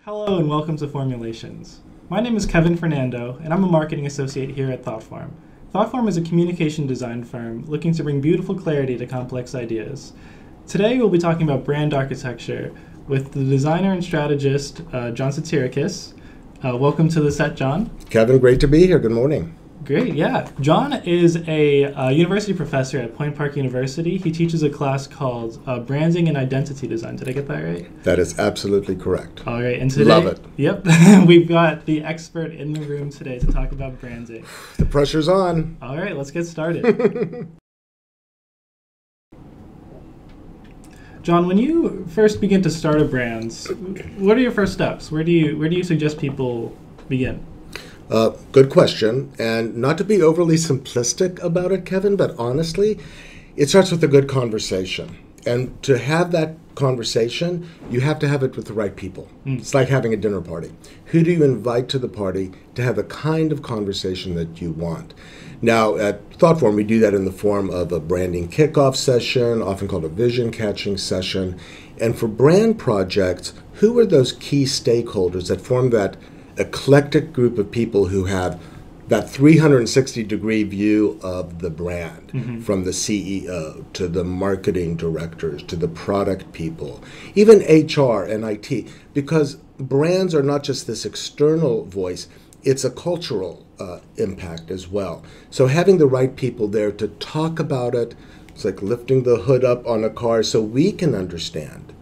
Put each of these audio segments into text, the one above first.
Hello and welcome to Formulations. My name is Kevin Fernando and I'm a marketing associate here at ThoughtForm. ThoughtForm is a communication design firm looking to bring beautiful clarity to complex ideas. Today we'll be talking about brand architecture with the designer and strategist, John Sotirakis. Welcome to the set, John. Kevin, great to be here. Good morning. Great, yeah. John is a university professor at Point Park University. He teaches a class called Branding and Identity Design. Did I get that right? That is absolutely correct. All right, and today, love it. Yep, we've got the expert in the room today to talk about branding. The pressure's on. All right, let's get started. John, when you first begin to start a brand, what are your first steps? Where do you suggest people begin? Good question. And not to be overly simplistic about it, Kevin, but honestly, it starts with a good conversation. And to have that conversation, you have to have it with the right people. It's like having a dinner party. Who do you invite to the party to have the kind of conversation that you want? Now, at ThoughtForm, we do that in the form of a branding kickoff session, often called a vision catching session. And for brand projects, who are those key stakeholders that form that eclectic group of people who have that 360-degree view of the brand, from the CEO to the marketing directors to the product people, even HR and IT, because brands are not just this external voice, it's a cultural impact as well. So having the right people there to talk about it, it's like lifting the hood up on a car so we can understand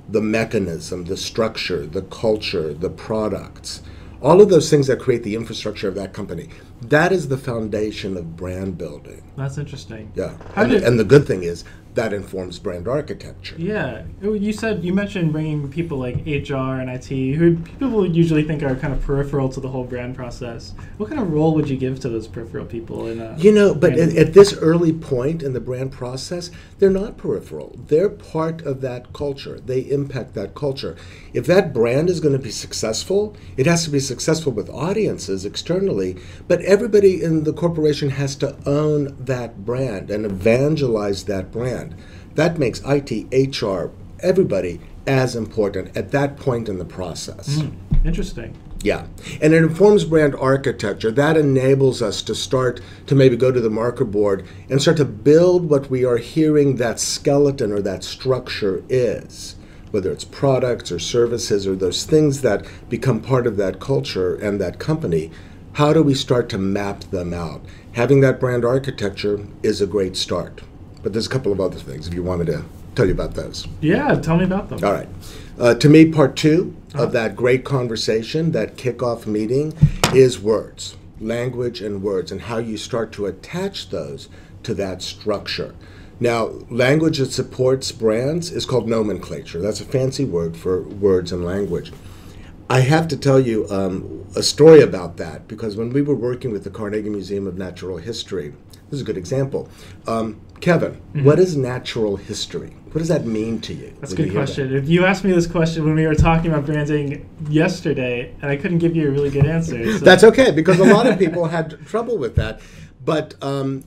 the mechanism, the structure, the culture, the products. All of those things that create the infrastructure of that company. That is the foundation of brand building. That's interesting. Yeah. And the good thing is that informs brand architecture. Yeah. You mentioned bringing people like HR and IT, who people usually think are kind of peripheral to the whole brand process. What kind of role would you give to those peripheral people? But at this early point in the brand process, they're not peripheral. They're part of that culture. They impact that culture. If that brand is going to be successful, it has to be successful with audiences externally, but everybody in the corporation has to own that brand and evangelize that brand. That makes IT, HR, everybody as important at that point in the process. Interesting. Yeah, and it informs brand architecture. That enables us to start to maybe go to the marker board and start to build what we are hearing that skeleton or that structure is, whether it's products or services or those things that become part of that culture and that company. How do we start to map them out? Having that brand architecture is a great start. But there's a couple of other things if you want me to tell you about those. Yeah, tell me about them. All right. To me, part two of that great conversation, that kickoff meeting, is words, language and words, and how you start to attach those to that structure. Now, language that supports brands is called nomenclature. That's a fancy word for words and language. I have to tell you a story about that, because when we were working with the Carnegie Museum of Natural History, this is a good example. Kevin, what is natural history? What does that mean to you? That's a good question. If you asked me this question when we were talking about branding yesterday, and I couldn't give you a really good answer. So. That's okay, because a lot of people had trouble with that. But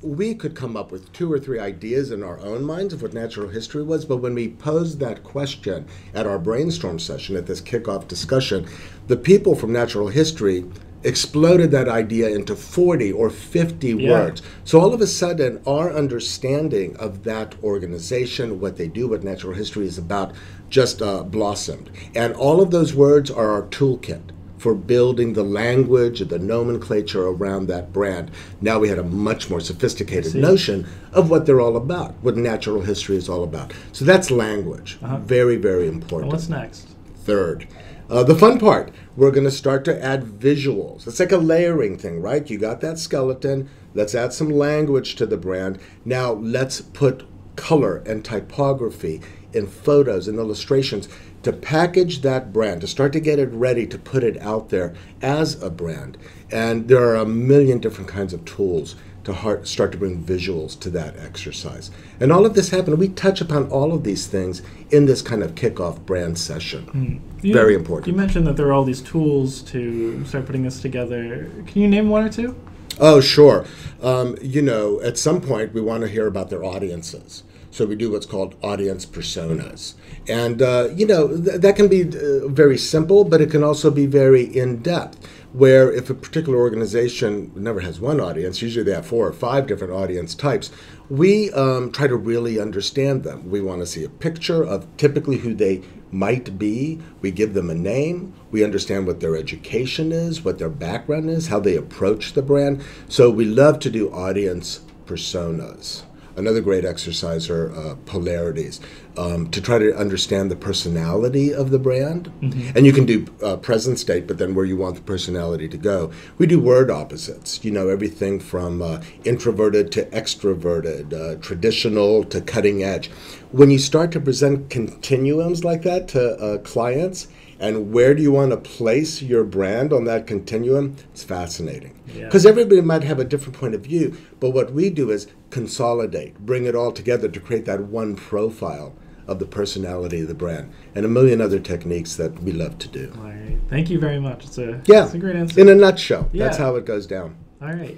we could come up with 2 or 3 ideas in our own minds of what natural history was. But when we posed that question at our brainstorm session, at this kickoff discussion, the people from natural history exploded that idea into 40 or 50 words. So all of a sudden, our understanding of that organization, what they do, what natural history is about, just blossomed. And all of those words are our toolkit for building the language, the nomenclature around that brand. Now we had a much more sophisticated notion of what they're all about, what natural history is all about. So that's language. Very, very important. And what's next? Third. The fun part, we're going to start to add visuals. It's like a layering thing, right? You got that skeleton. Let's add some language to the brand. Now let's put color and typography in photos and illustrations to package that brand, to start to get it ready to put it out there as a brand. And there are a million different kinds of tools to start to bring visuals to that exercise. And all of this happened. We touch upon all of these things in this kind of kickoff brand session. Very important. You mentioned that there are all these tools to start putting this together. Can you name 1 or 2? Oh, sure. At some point, we want to hear about their audiences. So we do what's called audience personas. And, that can be very simple, but it can also be very in-depth, where if a particular organization never has one audience, usually they have 4 or 5 different audience types, we try to really understand them. We want to see a picture of typically who they might be. We give them a name. We understand what their education is, what their background is, how they approach the brand. So we love to do audience personas. Another great exercise are polarities, to try to understand the personality of the brand. Mm-hmm. And you can do present state, but then where you want the personality to go. We do word opposites, everything from introverted to extroverted, traditional to cutting edge. When you start to present continuums like that to clients, and where do you want to place your brand on that continuum? It's fascinating. Because everybody might have a different point of view, but what we do is consolidate, bring it all together to create that one profile of the personality of the brand, and a million other techniques that we love to do. All right. Thank you very much. It's a great answer. In a nutshell, that's how it goes down. All right.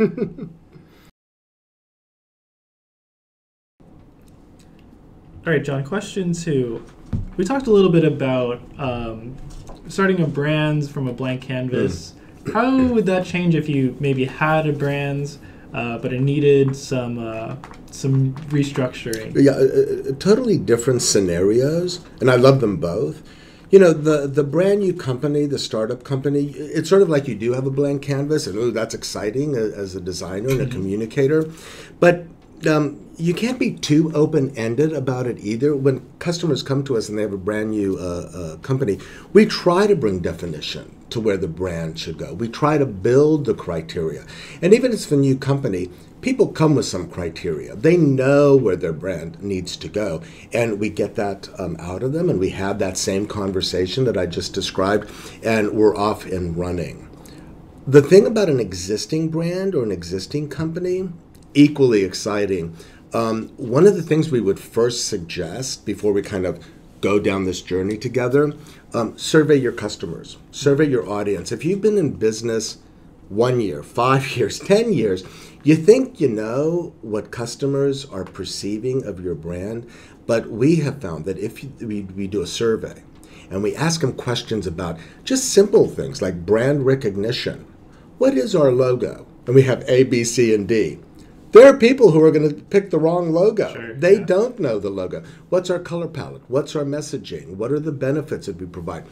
All right, John, question 2. We talked a little bit about starting a brand from a blank canvas. How would that change if you maybe had a brand, but it needed some restructuring? Yeah, totally different scenarios, and I love them both. The brand new company, the startup company, it's sort of like you do have a blank canvas, and that's exciting as a designer and a communicator, but you can't be too open-ended about it either. When customers come to us and they have a brand new company, we try to bring definition to where the brand should go. We try to build the criteria. And even if it's a new company, people come with some criteria. They know where their brand needs to go. And we get that out of them, and we have that same conversation that I just described, and we're off and running. The thing about an existing brand or an existing company, equally exciting. One of the things we would first suggest before we kind of go down this journey together, survey your customers, survey your audience. If you've been in business 1 year, 5 years, 10 years, you think you know what customers are perceiving of your brand, but we have found that if we do a survey and we ask them questions about just simple things like brand recognition, what is our logo? And we have A, B, C, and D. There are people who are going to pick the wrong logo. Sure, they don't know the logo. What's our color palette? What's our messaging? What are the benefits that we provide?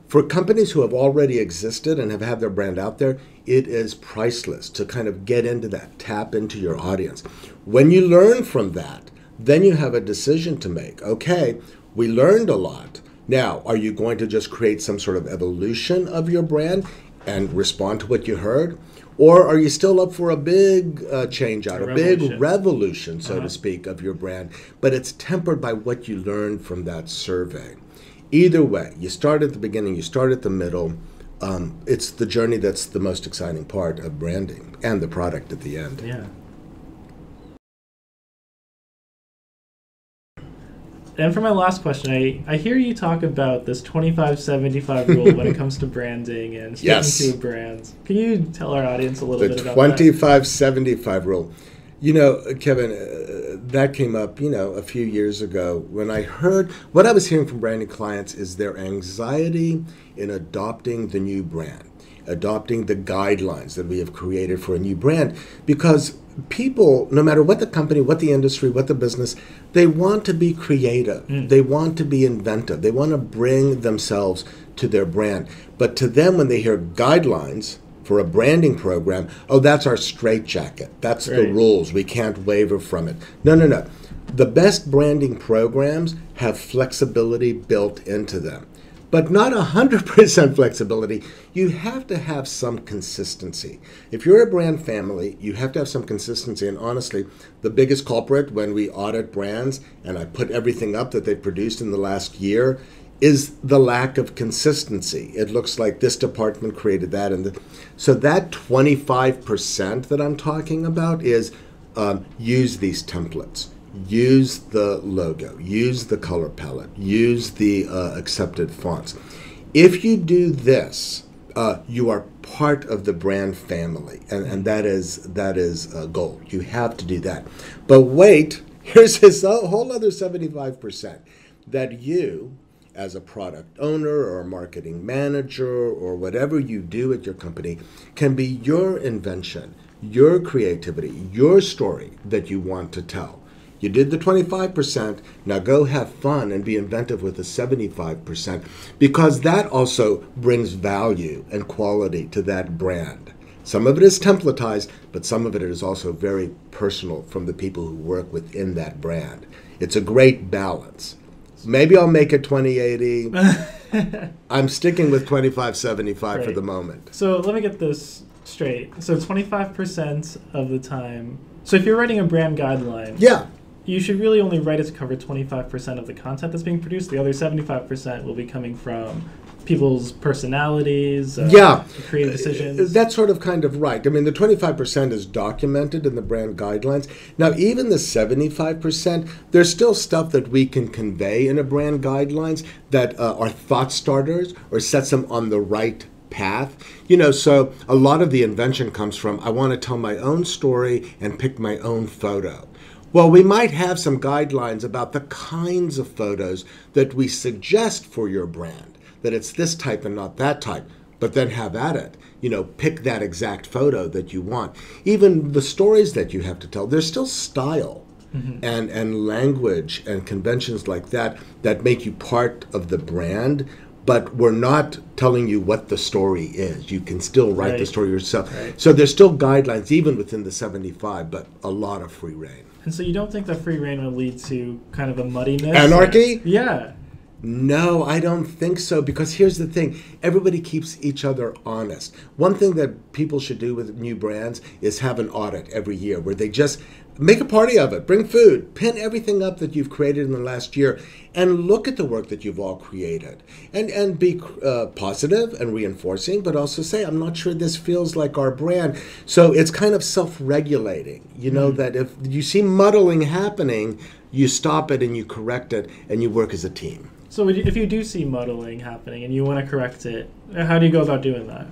For companies who have already existed and have had their brand out there, it is priceless to kind of get into that, tap into your audience. When you learn from that, then you have a decision to make. Okay, we learned a lot. Now, are you going to just create some sort of evolution of your brand and respond to what you heard? Or are you still up for a big change out, a big revolution, so to speak, of your brand, but it's tempered by what you learned from that survey? Either way, you start at the beginning, you start at the middle. It's the journey that's the most exciting part of branding, and the product at the end. Yeah. And for my last question, I hear you talk about this 25-75 rule when it comes to branding and speaking to brands. Can you tell our audience a little bit about that? The 25-75 rule. Kevin, that came up, a few years ago when I heard, what I was hearing from branding clients is their anxiety in adopting the new brand, adopting the guidelines that we have created for a new brand, because people, no matter what the company, what the industry, what the business, they want to be creative. They want to be inventive. They want to bring themselves to their brand. But to them, when they hear guidelines for a branding program, oh, that's our straitjacket. That's the rules. We can't waver from it. No. The best branding programs have flexibility built into them. But not 100% flexibility. You have to have some consistency. If you're a brand family, you have to have some consistency. And honestly, the biggest culprit when we audit brands, and I put everything up that they've produced in the last year, is the lack of consistency. It looks like this department created that. So that 25% that I'm talking about is use these templates. Use the logo, use the color palette, use the accepted fonts. If you do this, you are part of the brand family, and that is a goal. You have to do that. But wait, Here's this whole other 75% that you, as a product owner or a marketing manager or whatever you do at your company, can be your invention, your creativity, your story that you want to tell. You did the 25%, now go have fun and be inventive with the 75%, because that also brings value and quality to that brand. Some of it is templatized, but some of it is also very personal from the people who work within that brand. It's a great balance. Maybe I'll make it 20/80. I'm sticking with 25/75 for the moment. So let me get this straight. So 25% of the time. So if you're writing a brand guideline, yeah, you should really only write it to cover 25% of the content that's being produced. The other 75% will be coming from people's personalities, creative decisions. That's sort of kind of right. I mean, the 25% is documented in the brand guidelines. Now, even the 75%, there's still stuff that we can convey in a brand guidelines that are thought starters or sets them on the right path. So a lot of the invention comes from, I want to tell my own story and pick my own photo. Well, we might have some guidelines about the kinds of photos that we suggest for your brand, that it's this type and not that type, but then have at it. Pick that exact photo that you want. Even the stories that you have to tell, there's still style and language and conventions like that that make you part of the brand, but we're not telling you what the story is. You can still write the story yourself. Right. So there's still guidelines, even within the 75, but a lot of free reign. And so you don't think that free reign will lead to kind of a muddiness? Anarchy? Yeah. No, I don't think so, because here's the thing. Everybody keeps each other honest. One thing that people should do with new brands is have an audit every year where they just make a party of it, bring food, pin everything up that you've created in the last year, and look at the work that you've all created. And be positive and reinforcing, but also say, I'm not sure this feels like our brand. So it's kind of self-regulating, that if you see muddling happening, you stop it and you correct it and you work as a team. So if you do see muddling happening and you want to correct it, how do you go about doing that?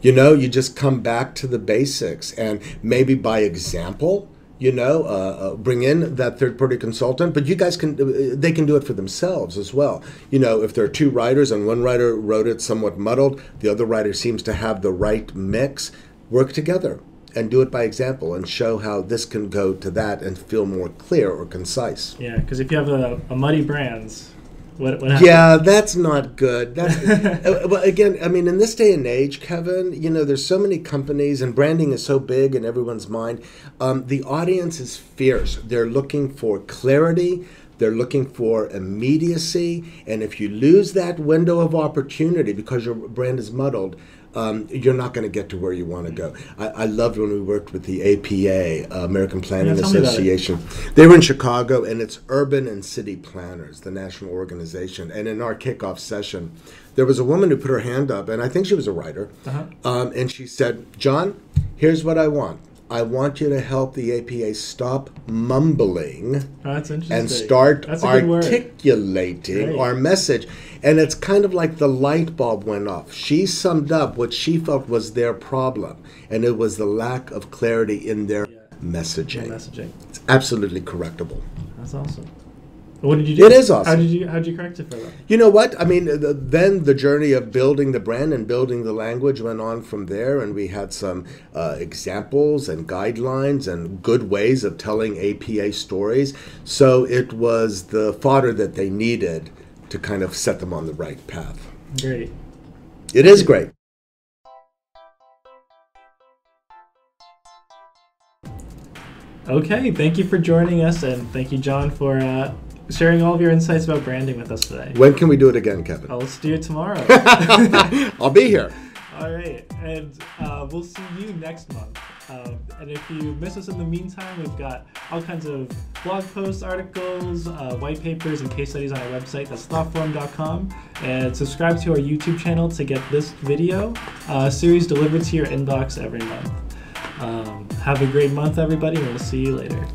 You just come back to the basics and maybe by example, bring in that third-party consultant, but you guys they can do it for themselves as well. If there are two writers and one writer wrote it somewhat muddled, the other writer seems to have the right mix, work together and do it by example and show how this can go to that and feel more clear or concise. Yeah, because if you have a muddy brands, what happens? Yeah, that's not good. Well, again, I mean, in this day and age, Kevin, there's so many companies and branding is so big in everyone's mind. The audience is fierce. They're looking for clarity. They're looking for immediacy. And if you lose that window of opportunity because your brand is muddled, you're not going to get to where you want to go. I loved when we worked with the APA, American Planning Association. They were in Chicago, and it's Urban and City Planners, the national organization. And in our kickoff session, there was a woman who put her hand up, and I think she was a writer, and she said, John, here's what I want. I want you to help the APA stop mumbling and start articulating our message. And it's kind of like the light bulb went off. She summed up what she felt was their problem, and it was the lack of clarity in their messaging. It's absolutely correctable. That's awesome. What did you do? It is awesome. How did you correct it for them? You know what? I mean, then the journey of building the brand and building the language went on from there, and we had some examples and guidelines and good ways of telling APA stories. So it was the fodder that they needed to kind of set them on the right path. Great. It is great. Okay, thank you for joining us, and thank you, John, for sharing all of your insights about branding with us today. When can we do it again, Kevin? Let's do it tomorrow. I'll be here. All right, and we'll see you next month. And if you miss us in the meantime, we've got all kinds of blog posts, articles, white papers, and case studies on our website. That's thoughtforum.com. And subscribe to our YouTube channel to get this video series delivered to your inbox every month. Have a great month, everybody, and we'll see you later.